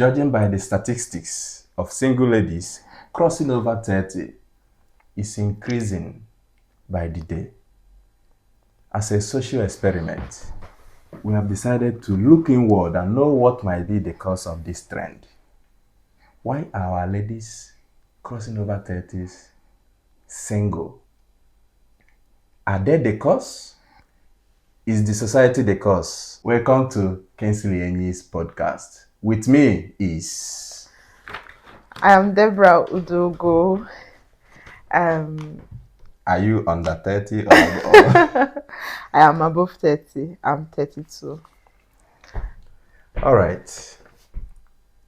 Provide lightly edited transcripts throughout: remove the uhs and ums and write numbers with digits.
Judging by the statistics of single ladies, crossing over 30 is increasing by the day. As a social experiment, we have decided to look inward and know what might be the cause of this trend. Why are our ladies crossing over 30s single? Are they the cause? Is the society the cause? Welcome to Kingsley Enyi's podcast. With me is... I am Deborah Udogo. Are you under 30 or... I am above 30. I'm 32. All right.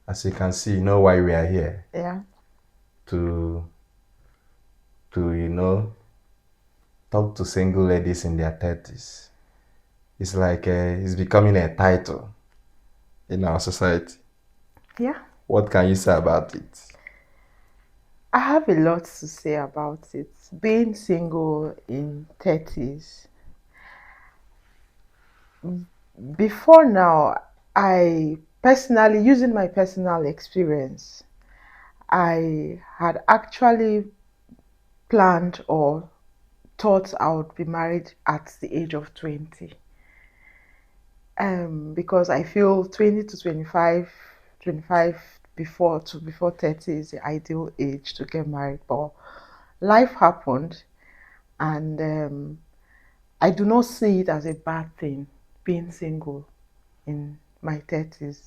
As you can see, you know why we are here. Yeah. To talk to single ladies in their 30s. It's like it's becoming a title in our society. Yeah. What can you say about it? I have a lot to say about it. Being single in 30s. Before now, I personally, using my personal experience, I had actually planned or thought I would be married at the age of 20. Because I feel 20 to 25 before 30 is the ideal age to get married. But life happened, and I do not see it as a bad thing being single in my 30s.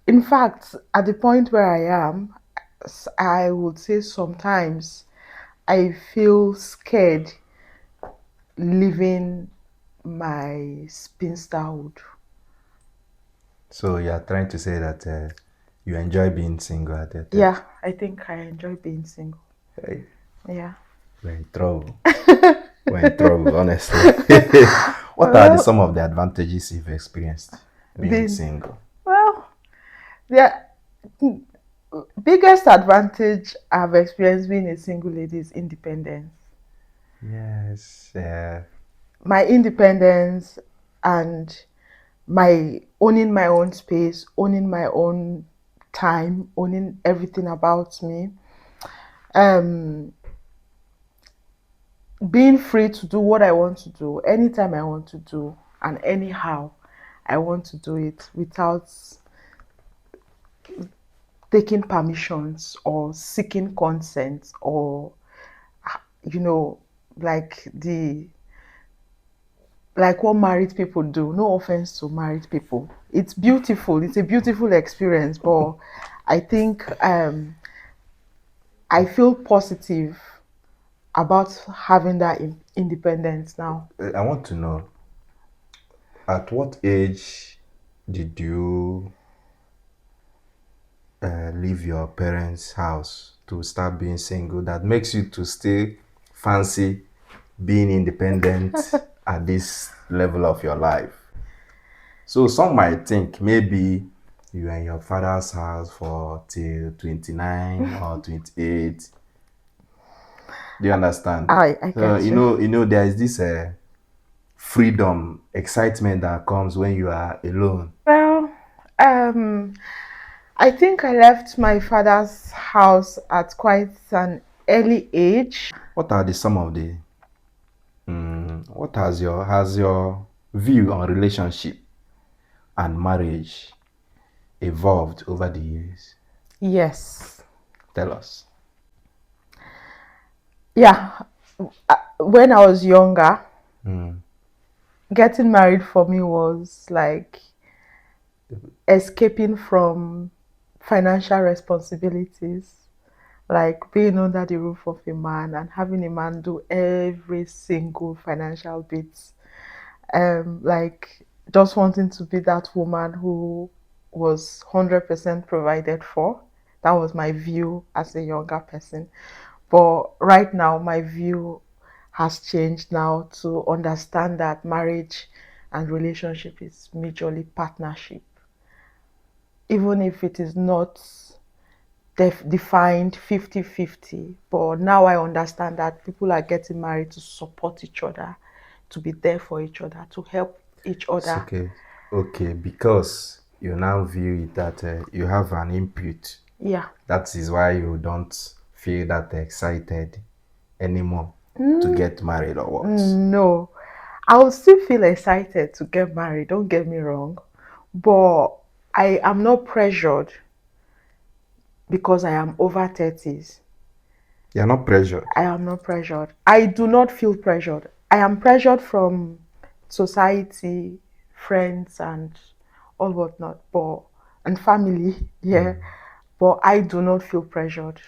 In fact, at the point where I am, I would say sometimes I feel scared leaving my spinsterhood. So you are trying to say that you enjoy being single at your 30s? Yeah, I think I enjoy being single. Hey, Yeah. we're in trouble. We're in trouble, honestly. What are Well, some of the advantages you've experienced being being single? well, the biggest advantage I've experienced being a single lady is independence. Yes. My independence and my owning my own space, owning my own time, owning everything about me. Um, Being free to do what I want to do, anytime I want to do, and anyhow I want to do it without taking permissions or seeking consent or you know like the like what married people do. No offense to married people, it's beautiful, it's a beautiful experience, but I think I feel positive about having that independence now. I want to know, at what age did you leave your parents' house to start being single that makes you to still fancy being independent at this level of your life? So some might think maybe you were in your father's house for till 29 or 28. Do you understand? I So get you. there is this freedom, excitement that comes when you are alone. Well, um I think I left my father's house at quite an early age. What are the some of the what has your view on relationship and marriage evolved over the years? Yes. Tell us. Yeah. When I was younger, Mm. getting married for me was like escaping from financial responsibilities, like being under the roof of a man and having a man do every single financial bit. Like just wanting to be that woman who was 100% provided for. That was my view as a younger person. But right now, my view has changed now to understand that marriage and relationship is majorly partnership, even if it is not defined 50-50. But now I understand that people are getting married to support each other, to be there for each other, to help each It's other. okay. Okay, because you now view it that you have an input. Yeah. That is why you don't feel that excited anymore to Mm, get married or what? no, I would still feel excited to get married, don't get me wrong, but I am not pressured because I am over 30s. You're not pressured. I am not pressured. I do not feel pressured. I am pressured from society, friends, and all whatnot, but and family, yeah. But I do not feel pressured.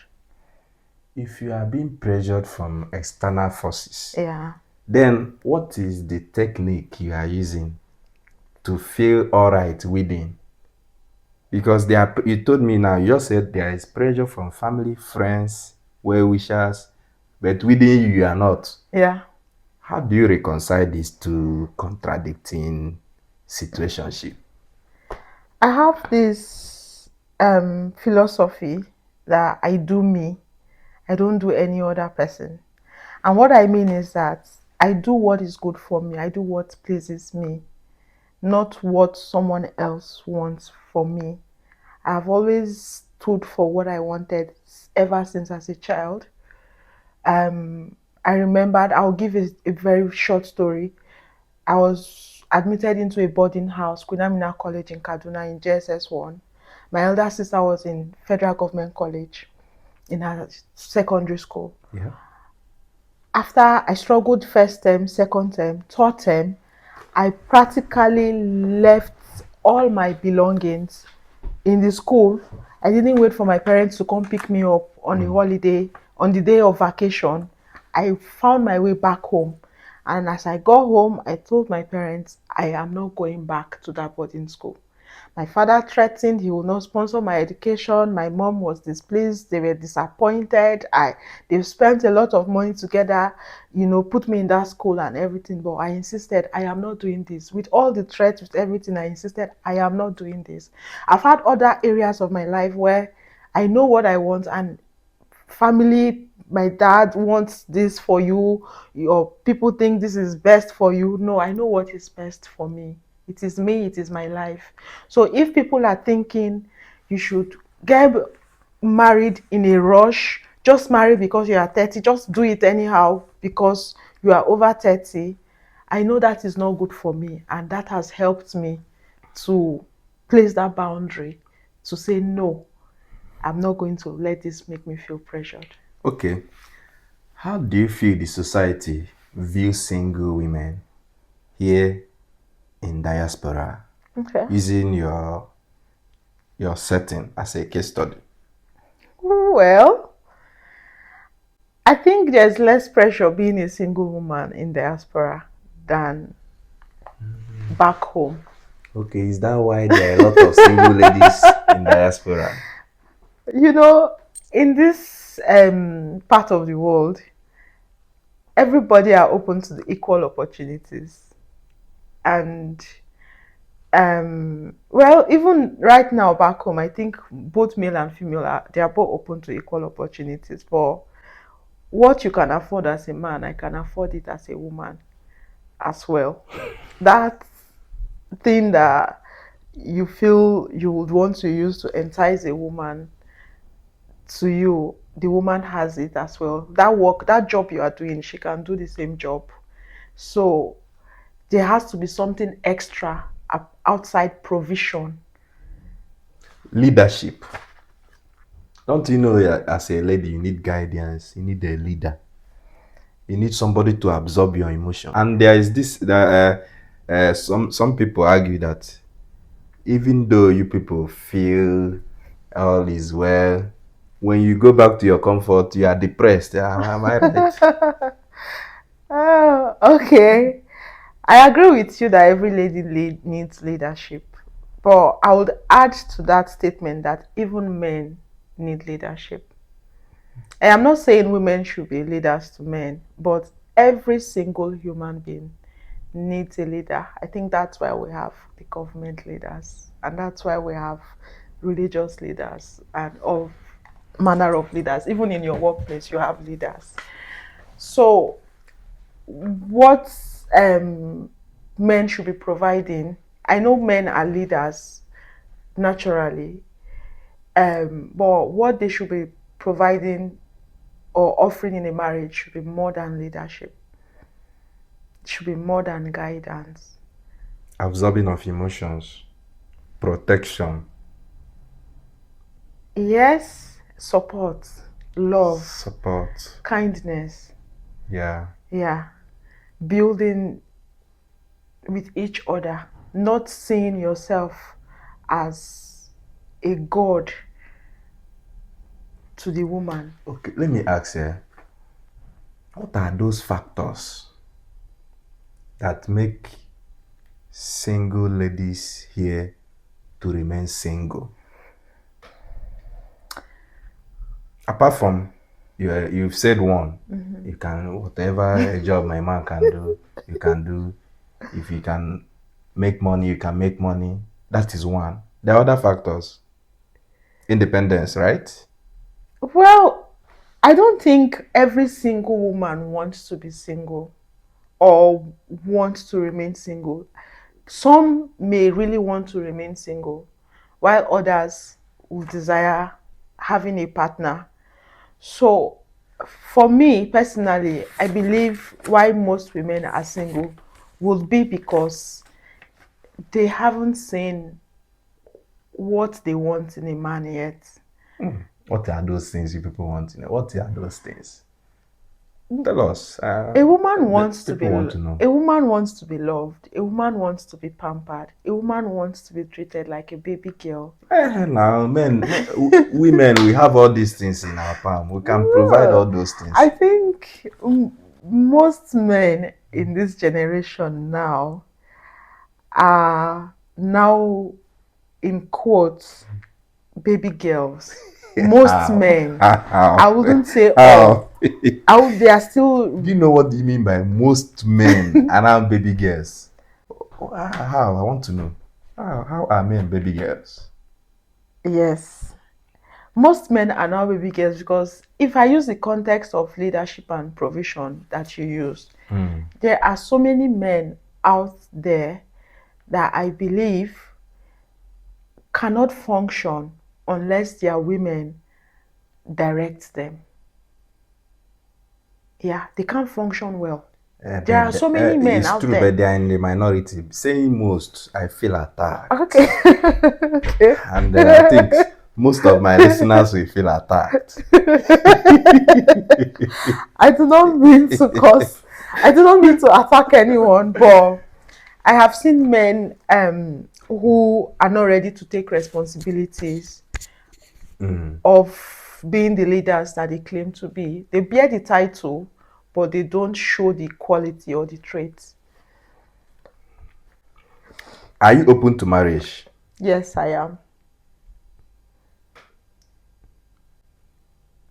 If you are being pressured from external forces, Yeah, then what is the technique you are using to feel all right within? Because they are, you told me now, you just said there is pressure from family, friends, well wishers, but within you, you are not. yeah. How do you reconcile these two contradicting situationship? I have this philosophy that I do me, I don't do any other person. And what I mean is that I do what is good for me, I do what pleases me, not what someone else wants for me. I've always stood for what I wanted ever since as a child. I remembered, I'll give a very short story. I was admitted into a boarding house, Queen Amina College in Kaduna in JSS 1. My elder sister was in Federal Government College in her secondary school. Yeah. After I struggled first term, second term, third term, I practically left all my belongings in the school. I didn't wait for my parents to come pick me up on a holiday, on the day of vacation. I found my way back home. And as I got home, I told my parents I am not going back to that boarding school. My father threatened he will not sponsor my education. My mom was displeased. They were disappointed. They've spent a lot of money together, put me in that school and everything. But I insisted I am not doing this. With all the threats, with everything, I insisted I am not doing this. I've had other areas of my life where I know what I want, and family, my dad wants this for you, your people think this is best for you. No, I know what is best for me. It is me, it is my life. So if people are thinking you should get married in a rush, just marry because you are 30, just do it anyhow because you are over 30, I know that is not good for me, and that has helped me to place that boundary, to say no, I'm not going to let this make me feel pressured. Okay. How do you feel the society views single women here in diaspora Okay. using your setting as a case study? Well, I think there's less pressure being a single woman in diaspora than back home. Okay, is that why there are a lot of single ladies in diaspora? You know, in this part of the world, everybody are open to the equal opportunities. And well, even right now back home, I think both male and female they are both open to equal opportunities. But what you can afford as a man, I can afford it as a woman as well. That thing that you feel you would want to use to entice a woman to you, the woman has it as well. That work, that job you are doing, she can do the same job. So there has to be something extra outside provision. Leadership. Don't you know that as a lady you need guidance, you need a leader, you need somebody to absorb your emotion. And there is this some people argue that even though you people feel all is well, when you go back to your comfort, you are depressed. Am I right? Oh, okay. I agree with you that every lady needs leadership. But I would add to that statement that even men need leadership. I am not saying women should be leaders to men, but every single human being needs a leader. I think that's why we have the government leaders, and that's why we have religious leaders and of manner of leaders. Even in your workplace, you have leaders. So, what men should be providing? I know men are leaders, naturally. But what they should be providing or offering in a marriage should be more than leadership. It should be more than guidance. Absorbing of emotions, protection, Yes, support, love, support. kindness. Yeah. Yeah, building with each other, not seeing yourself as a god to the woman. Okay, let me ask you, what are those factors that make single ladies here to remain single? Apart from you've said one, you can whatever job my man can do, you can do. If you can make money, you can make money. That is one. There are other factors. Independence, right? Well, I don't think every single woman wants to be single or wants to remain single. Some may really want to remain single, while others will desire having a partner. So, for me personally, I believe why most women are single would be because they haven't seen what they want in a man yet. What are those things you people want to know? What are those things? Tell us. A woman The wants to be people want to know. a woman wants to be loved. A woman wants to be pampered. A woman wants to be treated like a baby girl. Now, women, we have all these things in our palm. We can provide all Well, those I things. think most men in this generation now are now in quotes baby girls. Most How? men, I How? wouldn't say How? all. They are still. Do you know what you mean by most men are now baby girls? How? I want to know. How are men baby girls? Yes, most men are now baby girls because if I use the context of leadership and provision that you used, there are so many men out there that I believe cannot function unless their women direct them. Yeah, they can't function well. There are so many men It's out true, but there. they are in the minority. Saying most, I feel attacked. Okay. Okay. And I think most of my listeners will feel attacked. I do not mean to cause, I do not mean to attack anyone, but I have seen men who are not ready to take responsibilities of being the leaders that they claim to be. They bear the title, but they don't show the quality or the traits. Are you open to marriage? Yes, I am.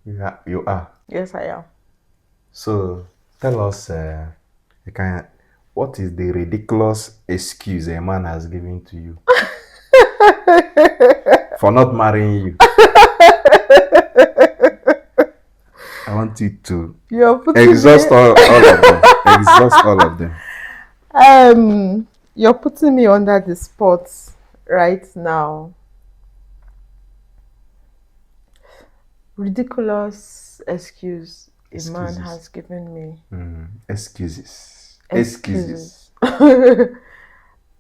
Yeah, you are. Yes, I am. So tell us, you can, what is the ridiculous excuse a man has given to you for not marrying you? I want you to You're putting exhaust me all of them. Exhaust all of them. you're putting me under the spot right now. Ridiculous excuse a man Excuses. has given me. Excuses. Excuses. Excuses.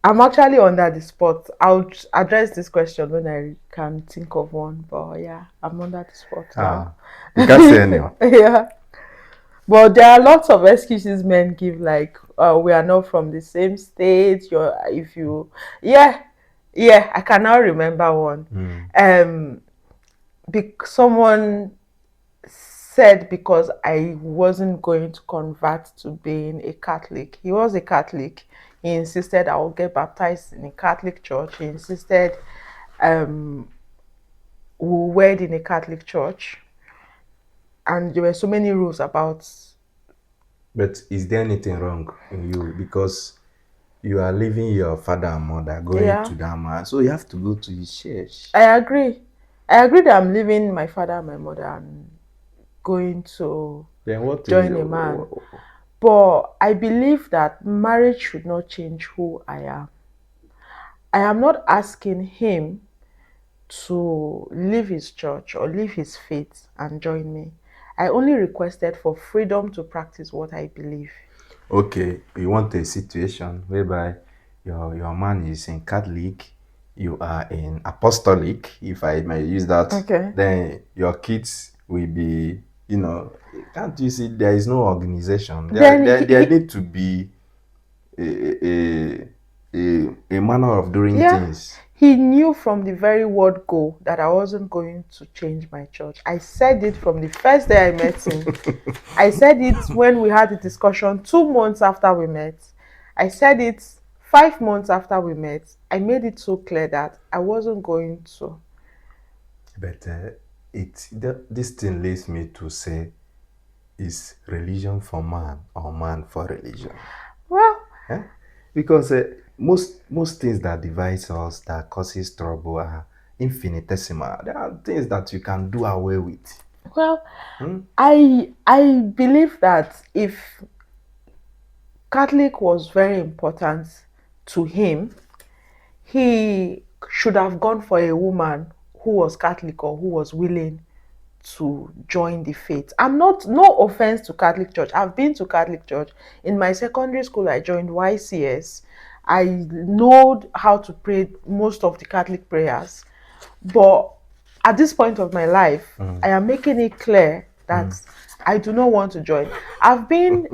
I'm actually under the spot. I'll address this question when I can think of one. But yeah, I'm under the spot now. You can't say anyone. Yeah. But there are lots of excuses men give, like, we are not from the same state. Yeah, yeah, I can now remember one. Someone said because I wasn't going to convert to being a Catholic. He was a Catholic. He insisted I would get baptized in a Catholic church. He insisted we wed in a Catholic church. And there were so many rules about. But is there anything wrong in you? Because you are leaving your father and mother, going Yeah, to that man. So you have to go to his church. I agree. I agree that I'm leaving my father and my mother and going to Then what is join a man. But I believe that marriage should not change who I am. I am not asking him to leave his church or leave his faith and join me. I only requested for freedom to practice what I believe. Okay, you want a situation whereby your man is in Catholic, you are in Apostolic, if I may use that, Okay. then your kids will be, can't you see there is no organization. There, Then there, there need to be a, a manner of doing yeah, things. he knew from the very word go that I wasn't going to change my church. I said it from the first day I met him. I said it when we had a discussion 2 months after we met. I said it 5 months after we met. I made it so clear that I wasn't going to. But this thing leads me to say, is religion for man or man for religion? Well, Eh? Because most things that divides us, that causes trouble, are infinitesimal. There are things that you can do away with. well, Hmm? I believe that if Catholic was very important to him, he should have gone for a woman who was Catholic or who was willing to join the faith. I'm not, no offense to Catholic Church. I've been to Catholic Church. In my secondary school, I joined YCS. I know how to pray most of the Catholic prayers. But at this point of my life, I am making it clear that I do not want to join. I've been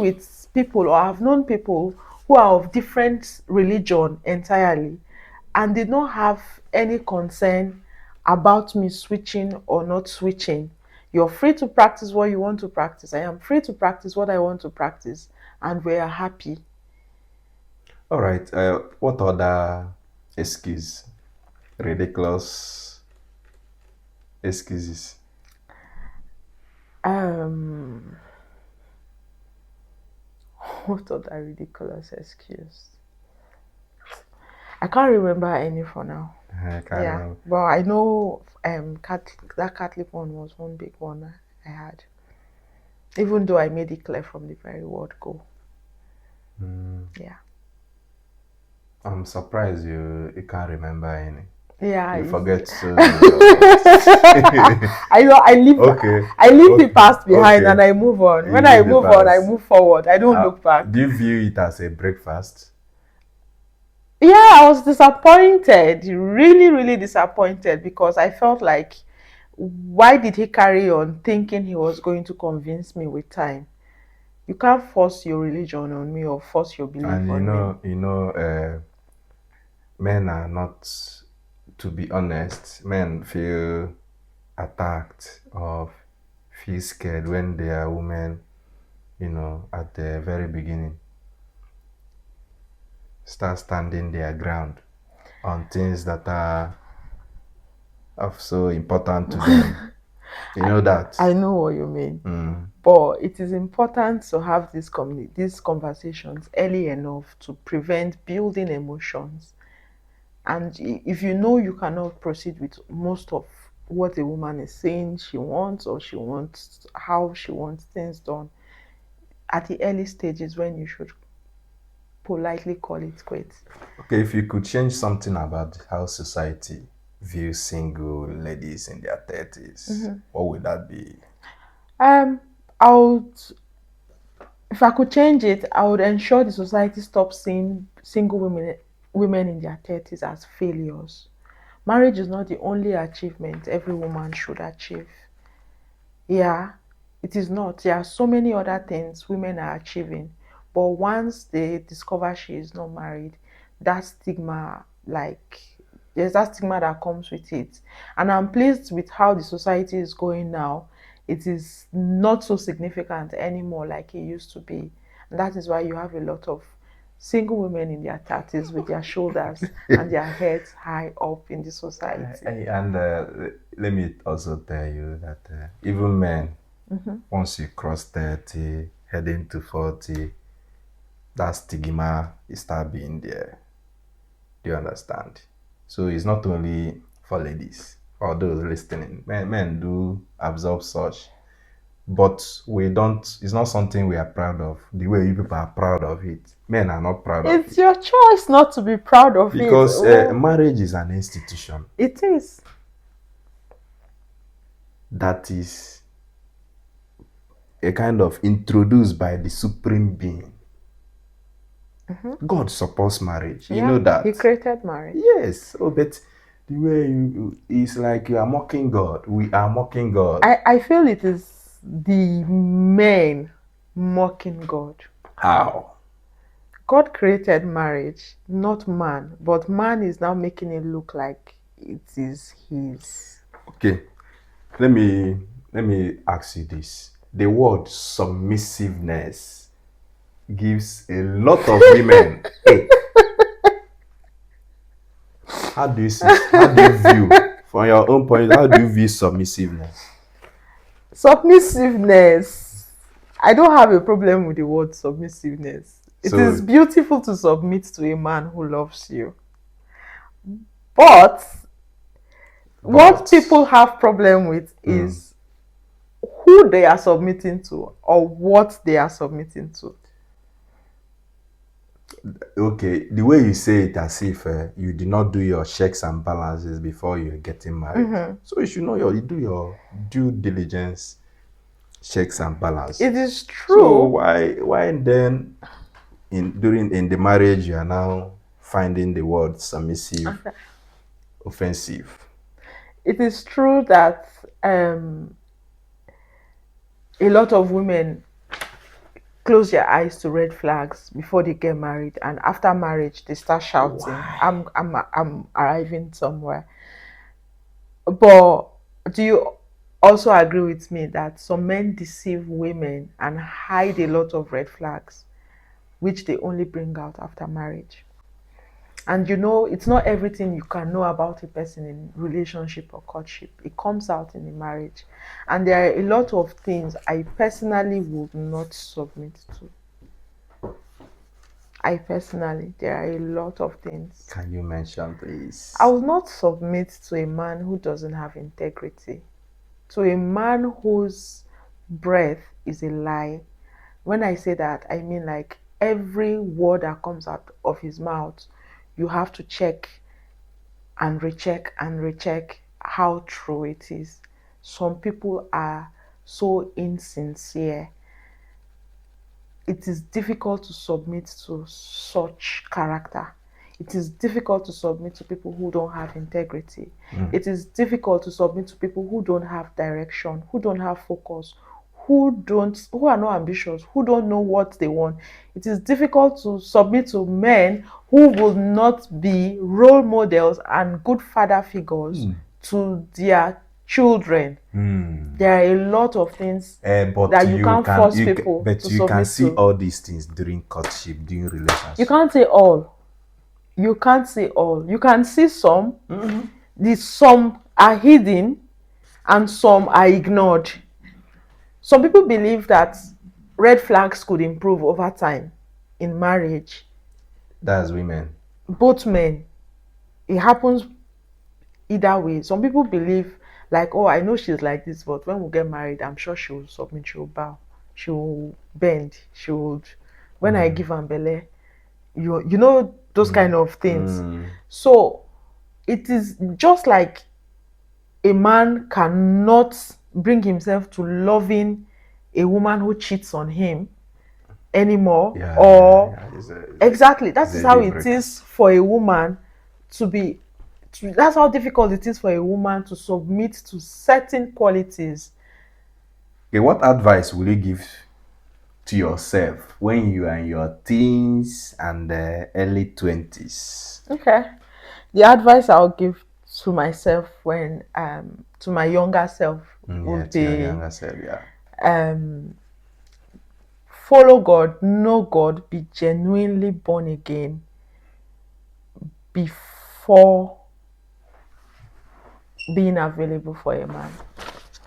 with people, or I've known people who are of different religion entirely, and did not have any concern about me switching or not switching. You're free to practice what you want to practice. I am free to practice what I want to practice, and we are happy. All right. What other excuse? Ridiculous excuses. Um, what other ridiculous excuse? I can't remember any for now. I can't Yeah, remember. but I know that Catholic one was one big one I had. Even though I made it clear from the very word go. Yeah. I'm surprised you can't remember any. Yeah, You it's, forget so many of us. I know Okay, I leave the okay, past behind okay. and I move on. You When I leave the move on, I past. move forward. I don't look Do back. you view it as a breakfast? Yeah, I was disappointed, really, really disappointed, because I felt like, why did he carry on thinking he was going to convince me with time? You can't force your religion on me or force your belief And on me. men are not, to be honest, men feel attacked or feel scared when they are women, at the very beginning, start standing their ground on things that are of so important to them. You I, know that. I know what you mean. Mm. But it is important to have these conversations early enough to prevent building emotions. And if you know you cannot proceed with most of what a woman is saying she wants, or she wants how she wants things done, at the early stages when you should politely call it quits. Okay, if you could change something about how society views single ladies in their 30s, what would that be? Um, I would, if I could change it, I would ensure the society stops seeing single women in their 30s as failures. Marriage is not the only achievement every woman should achieve. Yeah, it is not. There are so many other things women are achieving. But once they discover she is not married, that stigma, like, there's that stigma that comes with it. And I'm pleased with how the society is going now. It is not so significant anymore like it used to be. And that is why you have a lot of single women in their 30s with their shoulders and their heads high up in the society. And let me also tell you that even men, once you cross 30, heading to 40, that stigma is start being there. Do you understand? So it's not only for ladies, for those listening. Men do absorb such. but we don't. It's not something we are proud of. The way you people are proud of it, men are not proud of It's it your choice not to be proud of it. because Oh, marriage is an institution it is. that is a kind of introduced by the supreme being. God supports marriage. You Yeah, know he that. created marriage. Yes. Oh, but the way it's like you are mocking God. We are mocking God. I feel it is the men mocking God. How? God created marriage, not man, but man is now making it look like it is his. Okay. Let me ask you this. The word submissiveness gives a lot of women ache. How do you see? How do you view, from your own point? How do you view submissiveness? Submissiveness. I don't have a problem with the word submissiveness. It is So, beautiful to submit to a man who loves you. But what but people have problem with is who they are submitting to or what they are submitting to. okay, the way you say it as if you did not do your checks and balances before you're getting married. So you should know you do your due diligence checks and It balances. is So true. why then in the marriage you are now finding the word submissive Okay. offensive? It is true that a lot of women close their eyes to red flags before they get married, and after marriage they start shouting, Why? I'm arriving somewhere. But do you also agree with me that some men deceive women and hide a lot of red flags which they only bring out after marriage? And you know, it's not everything you can know about a person in relationship or courtship. It comes out in a marriage. And there are a lot of things I personally would not submit to. I personally, there are a lot of things. Can you mention I please? will not submit to a man who doesn't have integrity, to a man whose breath is a lie. When I say that, I mean like every word that comes out of his mouth, you have to check and recheck how true it is. Some people are so insincere. It is difficult to submit to such character. It is difficult to submit to people who don't have integrity. It is difficult to submit to people who don't have direction, who don't have focus, who are not ambitious, who don't know what they want. It is difficult to submit to men who will not be role models and good father figures to their children. There are a lot of things But that you can't force people to you can submit see to. all these things during courtship, during You relationship. can't say all. You can't say all. You can see some. The some are hidden and some are ignored. Some people believe that red flags could improve over time in marriage. That's women. Both men, it happens either way. Some people believe like, oh, I know she's like this, but when we get married, I'm sure she will submit, she will bow, she will bend, she would. When I give her belly, you know those kind of things. So it is just like a man cannot bring himself to loving a woman who cheats on him anymore, Yeah, yeah, or yeah. exactly, that It's is a how deal it breaker. is for a woman to be that's how difficult it is for a woman to submit to certain qualities. Okay, what advice will you give to yourself when you are in your teens and early 20s? Okay, the advice I'll give to myself when to my younger self Yeah, would to your be younger self, yeah. um follow God, know God, be genuinely born again before being available for a man.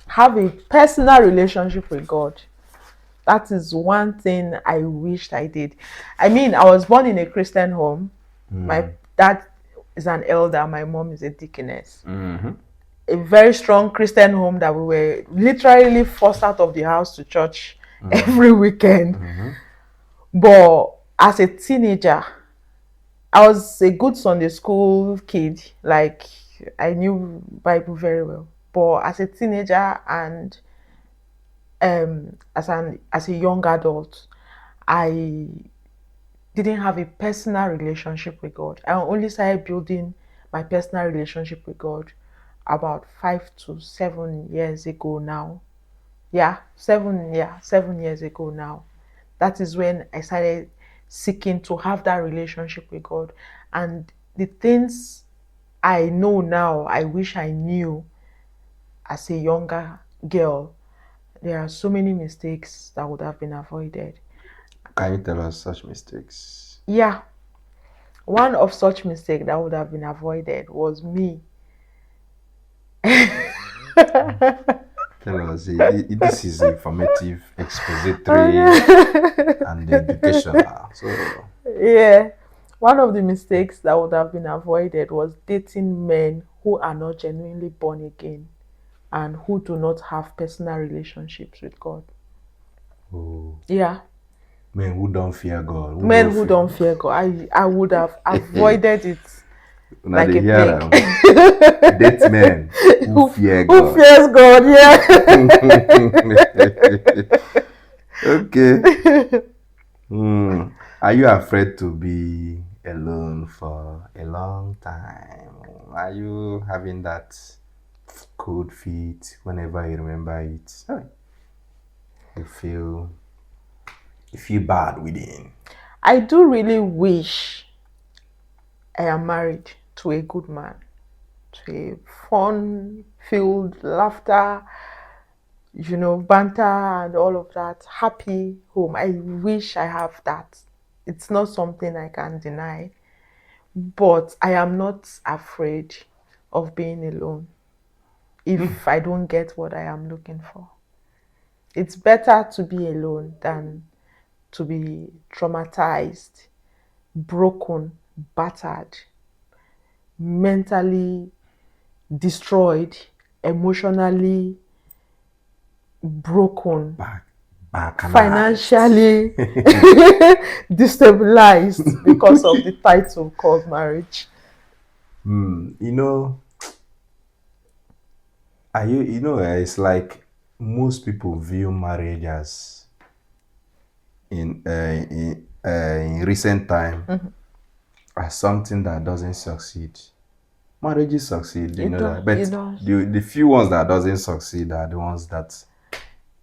Have a personal relationship with God. That is one thing I wished I did. I mean, I was born in a Christian home. My dad is an elder, my mom is a deaconess. a very strong Christian home that we were literally forced out of the house to church every weekend. But as a teenager, I was a good Sunday school kid. Like, I knew Bible very well. But as a teenager and as a young adult, I didn't have a personal relationship with God. I only started building my personal relationship with God about 5 to 7 years ago now. Yeah, 7 years ago now. That is when I started seeking to have that relationship with God. And the things I know now, I wish I knew as a younger girl. There are so many mistakes that would have been avoided. Can you tell us such mistakes? Yeah, one of such mistake that would have been avoided was me. Tell us. This is informative, expository, Okay. and educational. So, Yeah. One of the mistakes that would have been avoided was dating men who are not genuinely born again and who do not have personal relationships with God. oh, Yeah. men who don't fear God, who Men don't who fear. don't fear God. I would have avoided it Now like they a hear plague. them. Date men who who, fear who God. fears God? Okay. Yeah. Are you afraid to be alone for a long time? Are you having that cold feet whenever you remember it? You feel you feel bad within. I do really wish I am married to a good man, to a fun filled laughter, banter and all of that, happy home. I wish I have that. It's not something I can deny, but I am not afraid of being alone if I don't get what I am looking for. It's better to be alone than to be traumatized, broken, battered, mentally destroyed, emotionally broken, Back balkanized. financially destabilized because of the title called marriage. You know, it's like most people view marriage as in recent time as something that doesn't succeed. Marriages succeed, you It know does, that. it But does. the few ones that doesn't succeed are the ones that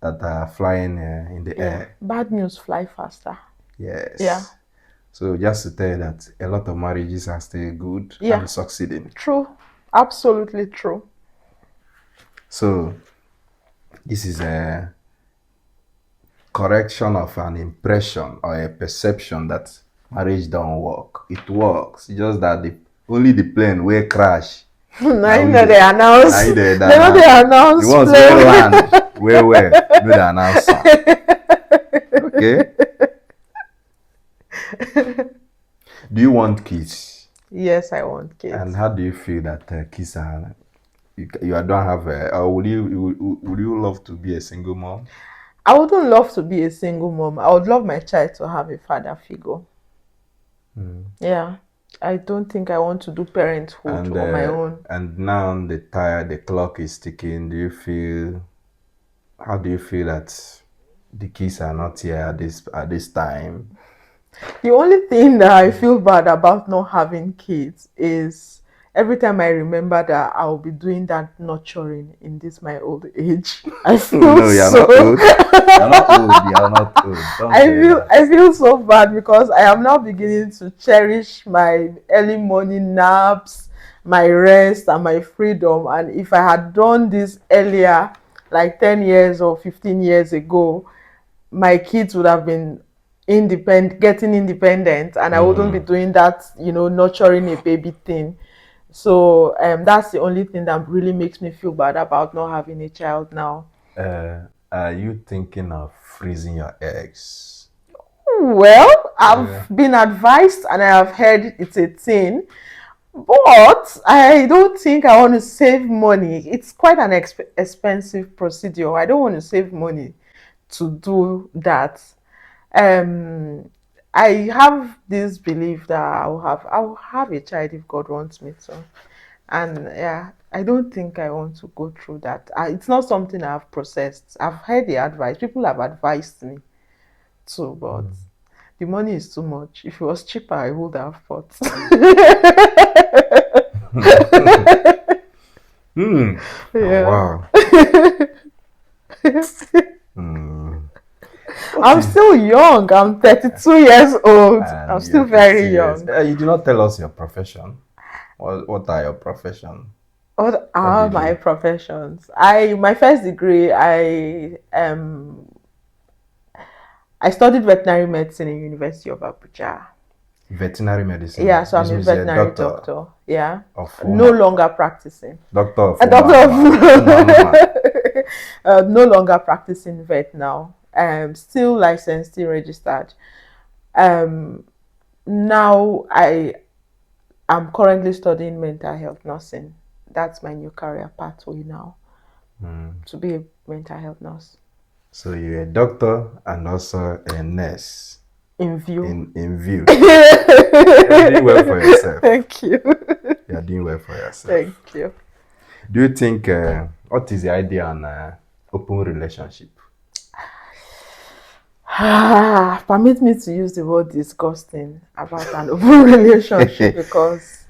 are flying in the Yeah. air. Bad news fly faster. Yeah. Yes. So just to tell you that a lot of marriages are still good Yeah. and succeeding. True. Absolutely true. So this is a correction of an impression or a perception that marriage don't work. It works. It's just that the only the plane will crash. Now Now you we know the they now announce. you the They know they the announce ones where play. land where no the announcer. Okay. Do you want kids? Yes, I want And kids. how do you feel that kids are you don't have or would you love to be a single mom? I wouldn't love to be a single mom. I would love my child to have a father figure. Yeah. I don't think I want to do parenthood on my own. And now the clock is ticking. How do you feel that the kids are not here at this time? The only thing that I feel bad about not having kids is every time I remember that I'll be doing that nurturing in this my old age. I feel No, you're so not old. You're not old. You're not old. Don't I say feel that. I feel so bad because I am now beginning to cherish my early morning naps, my rest and my freedom. And if I had done this earlier, like 10 years or 15 years ago, my kids would have been getting independent, and I wouldn't be doing that, nurturing a baby thing. So that's the only thing that really makes me feel bad about not having a child now. Are you thinking of freezing your eggs? Well, I've been advised and I have heard it's a thing, But I don't think I want to save money. It's quite an expensive procedure. I don't want to save money to do that. Um, I have this belief that I'll have a child if God wants me to, and yeah, I don't think I want to go through that. It's not something I've processed. I've heard the advice. People have advised me too, but the money is too much. If it was cheaper, I would have bought. Oh, Yeah. wow. Hmm. What I'm is still young. I'm 32 years old. I'm and still you're very 32 years? young. You did not tell us your profession. What are your profession? What What do are you my do? professions? My first degree, I studied veterinary medicine in University of Abuja. Veterinary medicine. Yeah, so I'm This a means you're a veterinary doctor doctor. Yeah. of No woman. longer practicing. Doctor of A woman. doctor of Woman. no longer practicing vet now. Still licensed, still registered. Um, Now I am currently studying mental health nursing. That's my new career pathway now, to be a mental health nurse. So you're a doctor and also a nurse In view. in view. You're doing well for yourself. Thank you. You're doing well for yourself. Thank you. Do you think what is the idea on open relationship? Permit me to use the word disgusting about an open relationship, because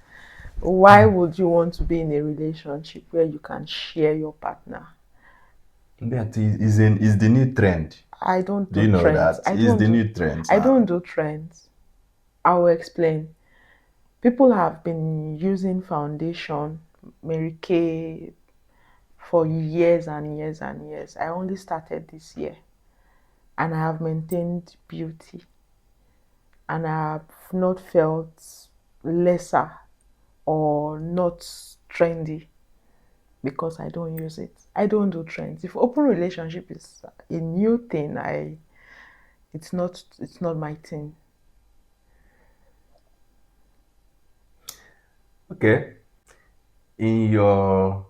why would you want to be in a relationship where you can share your partner? That is the new trend. I don't Do do you know trends. that? Is the new trend I don't now. do trends. I will explain. People have been using foundation, Mary Kay, for years and years and years. I only started this year, and I have maintained beauty, and I have not felt lesser or not trendy because I don't use it. I don't do trends. If open relationship is a new thing, it's not my thing. Okay. In your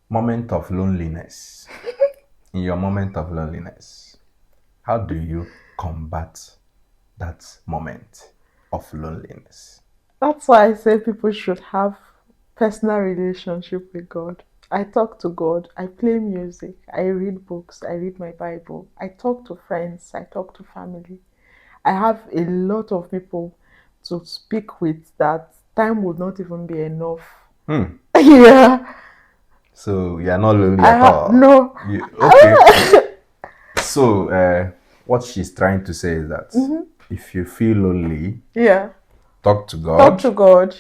moment of loneliness, in your moment of loneliness, how do you combat that moment of loneliness? That's why I say people should have personal relationship with God. I talk to God, I play music, I read books, I read my Bible, I talk to friends, I talk to family. I have a lot of people to speak with that time would not even be enough. Yeah. So you are not lonely I at have all. no. Okay. So what she's trying to say is that if you feel lonely, Yeah. talk to Talk God, to God.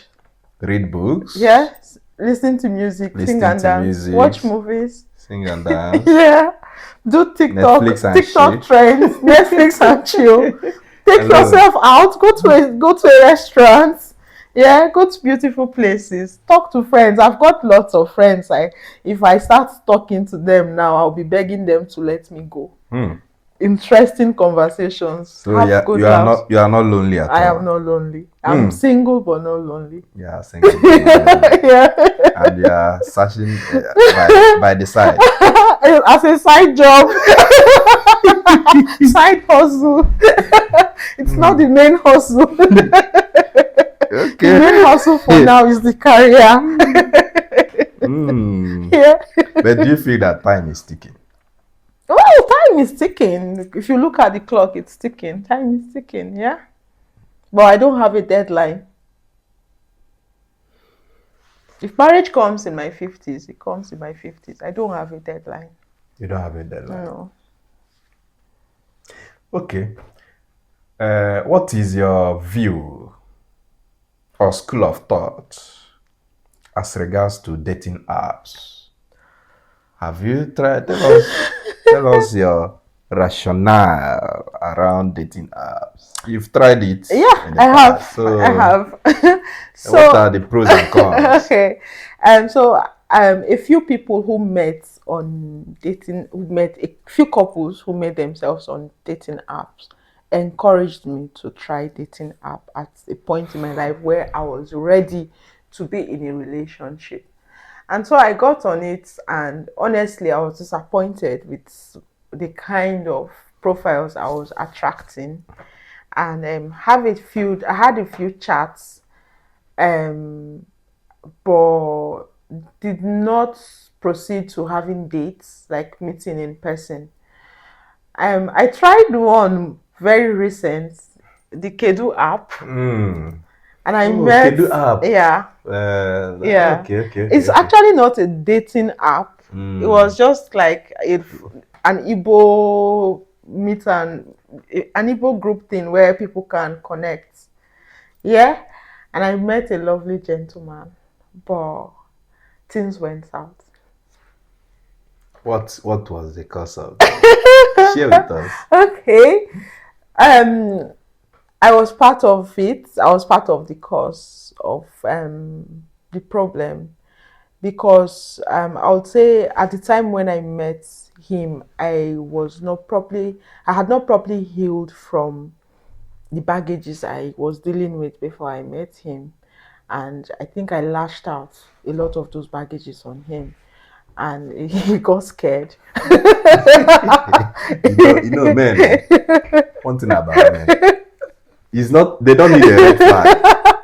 read books, Yes. Listen to music, sing listen and to dance, music, watch movies. sing and dance, Yeah. Do Netflix TikTok, and TikTok shit. trends, Netflix and chill. Take Hello. yourself out, go to a restaurant. Yeah, go to beautiful places. Talk to friends. I've got lots of friends. If I start talking to them now, I'll be begging them to let me go. Interesting conversations. So Have yeah, good laughs. you are not lonely at I am all. not lonely. I'm single but not lonely. Yeah, single but not lonely. Yeah. And you are searching by the side. As a side job, side hustle. It's not the main hustle. The main Okay. hustle for now is the career. Yeah. But do you feel that time is ticking? Well, time is ticking. If you look at the clock, it's ticking. Time is ticking, yeah. But I don't have a deadline. If marriage comes in my 50s, it comes in my 50s. I don't have a deadline. You don't have a deadline. No. Okay. What is your view or school of thought as regards to dating apps? Have you tried? Tell us your rationale around dating apps. You've tried it Yeah, in the I past. have. I So, have. what are So, the pros and cons? okay. A few people who met on dating, who met a few couples who met themselves on dating apps, encouraged me to try dating app at a point in my life where I was ready to be in a relationship. And so I got on it, and honestly, I was disappointed with the kind of profiles I was attracting. And I had a few chats, um, but did not proceed to having dates, like meeting in person. I tried one very recent, the Kedu app, Mm. and I Oh, met, Kedu app. yeah, yeah. Okay, okay, okay, It's okay. actually not a dating app. It Mm. was just like an Igbo meet and an Igbo group thing where people can connect. Yeah, and I met a lovely gentleman, but things went south. What was the cause of that? Share with us. Okay. Um, I was part of it. I was part of the cause of the problem, because I would say at the time when I met him, I had not properly healed from the baggages I was dealing with before I met him. And I think I lashed out a lot of those baggages on him, and he got scared. Men. One thing about men is not they don't need a red flag,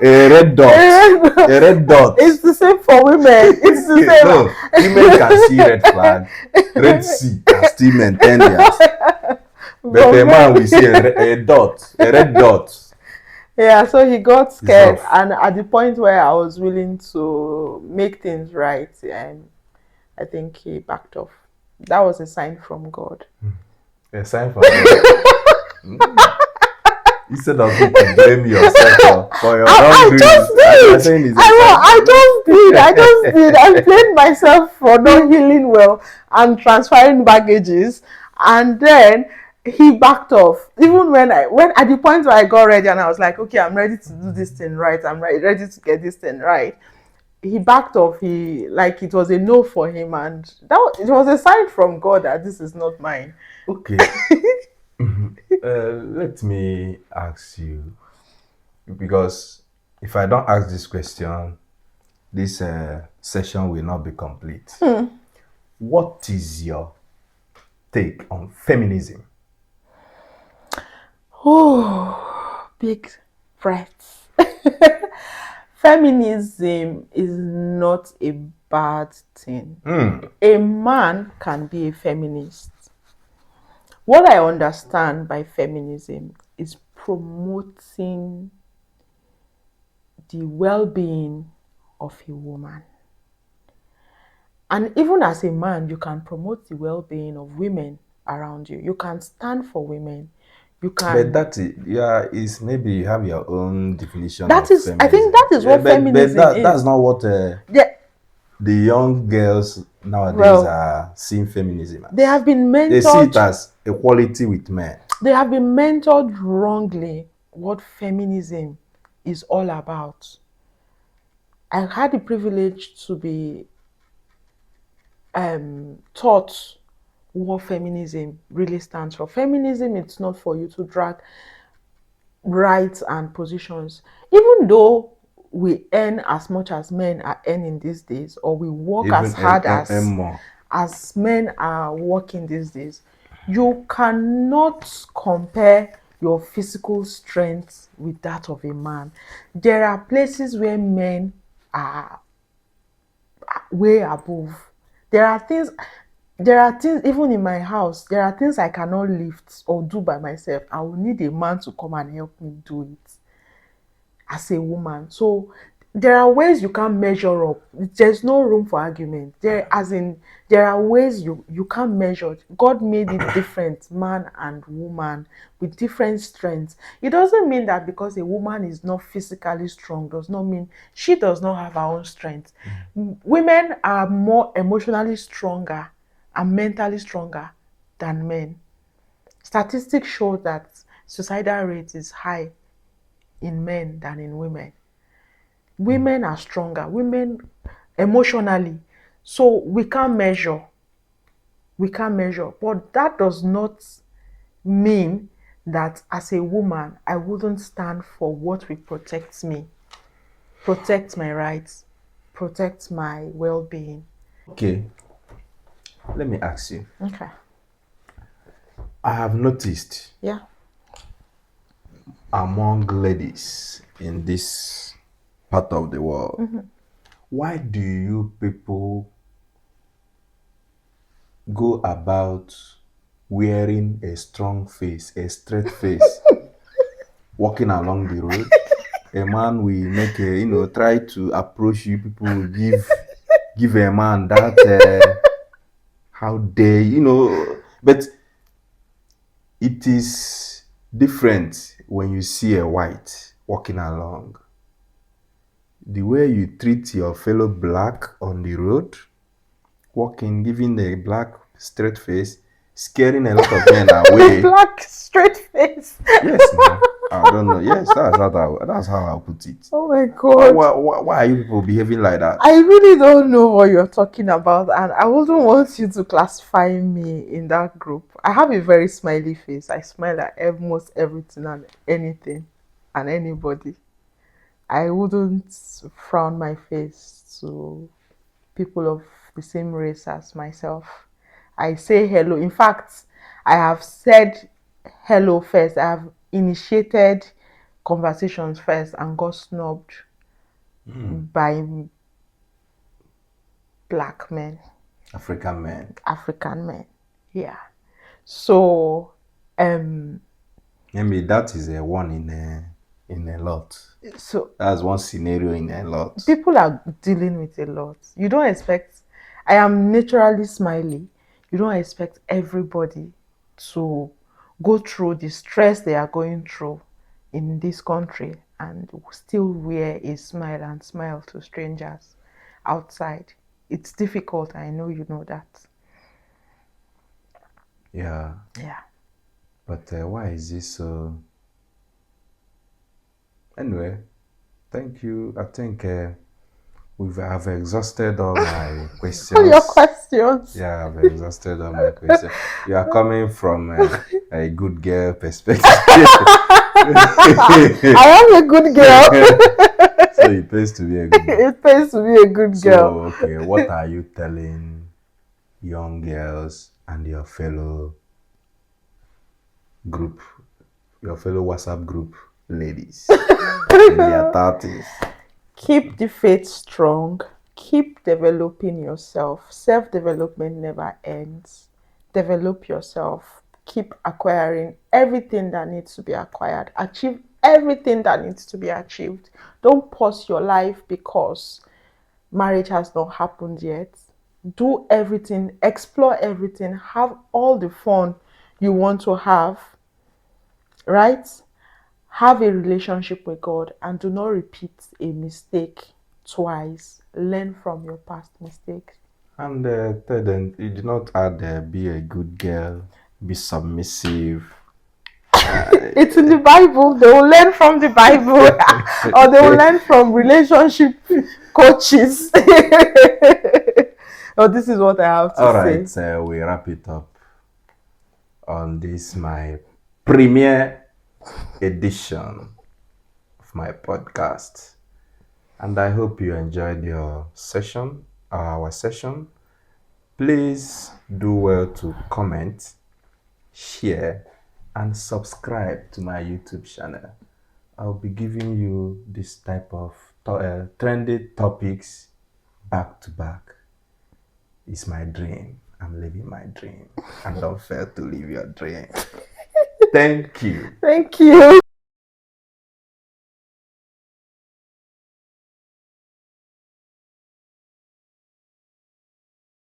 a red dot, a red dot. It's the same for women. It's the same. No, women can see red flag, red sea, and still maintain theirs. But a man will see a dot, a red dot. Yeah, so he got scared, Off. and at the point where I was willing to make things right, I think he backed off. That was a sign from God. A sign for God. Instead of you to blame yourself for your wrongdoing, I just did. I blamed myself for not healing well and transferring baggages, and then he backed off. Even when at the point where I got ready and I was like, okay, I'm ready to do this thing right. I'm ready to get this thing right. He backed off. He like it was a no for him, and it was a sign from God that this is not mine. Okay. Let me ask you, because if I don't ask this question, this session will not be complete. What is your take on feminism? Oh, big breaths. Feminism is not a bad thing. A man can be a feminist. What I understand by feminism is promoting the well being of a woman. And even as a man, you can promote the well being of women around you. You can stand for women. You can. But is maybe you have your own definition That of is, I think feminism. that is what But feminism is. that's not what Yeah, the young girls nowadays well, are seeing feminism as. they have been They see it mentored. as equality with men. They have been mentored wrongly what feminism is all about. I had the privilege to be taught what feminism really stands for. Feminism, it's not for you to drag rights and positions. Even though we earn as much as men are earning these days, or we work as Even hard more. as men are working these days, you cannot compare your physical strength with that of a man. There are places where men are way above. There are things even in my house, there are things I cannot lift or do by myself. I will need a man to come and help me do it as a woman. So there are ways you can't measure up. There's no room for argument. There are ways you can't measure. God made it different, man and woman, with different strengths. It doesn't mean that because a woman is not physically strong does not mean she does not have her own strength. Women are more emotionally stronger and mentally stronger than men. Statistics show that suicidal rate is high in men than in women. Women are stronger, women emotionally. So we can't measure. But that does not mean that as a woman, I wouldn't stand for what will protect me, protect my rights, protect my well-being. Okay, let me ask you. Okay. I have noticed Yeah. among ladies in this part of the world, why do you people go about wearing a strong face, a straight face, walking along the road? A man will make a, try to approach you. People will give a man that, how dare, but it is different when you see a white walking along. The way you treat your fellow black on the road, walking, giving a black straight face, scaring a lot of men away. Black straight face. Yes, now. I don't know. Yes, that's how I put it. Oh my Why, God. why, why are you people behaving like that? I really don't know what you're talking about, and I wouldn't want you to classify me in that group. I have a very smiley face. I smile at almost everything and anything and anybody. I wouldn't frown my face to people of the same race as myself. I say hello. In fact, I have said hello first. I have initiated conversations first and got snubbed by black men, African men. African men. Yeah. So, um, Maybe that is a one in a lot. so That's one scenario in a lot. people are dealing with a lot. You don't expect. I am naturally smiley. You don't expect everybody to go through the stress they are going through in this country and still wear a smile and smile to strangers outside. It's difficult. I know you know that. Yeah. Yeah. But why is this so? Anyway, thank you. I think I've exhausted all my All your questions. questions. Yeah, I've exhausted all my questions. You are coming from a good girl perspective. I am a good girl. So it pays to be a good girl. It pays to be a good girl. So, okay, what are you telling young girls and your fellow group, your fellow WhatsApp group ladies in their 30s? Keep the faith strong. Keep developing yourself. Self development never ends. Develop yourself. Keep acquiring everything that needs to be acquired. Achieve everything that needs to be achieved. Don't pause your life because marriage has not happened yet. Do everything, explore everything, have all the fun you want to have, right? Have a relationship with God and do not repeat a mistake twice. Learn from your past mistakes. And third, and you did not add be a good girl, be submissive. It's in the Bible. They will learn from the Bible or they will learn from relationship coaches. Oh, this is what I have to All say. right, we wrap it up on this my premiere edition of my podcast, and I hope you enjoyed your session, our session. Please do well to comment, share, and subscribe to my YouTube channel. I'll be giving you this type of trendy topics back to back. It's my dream. I'm living my dream. And don't fail to live your dream. Thank you. Thank you.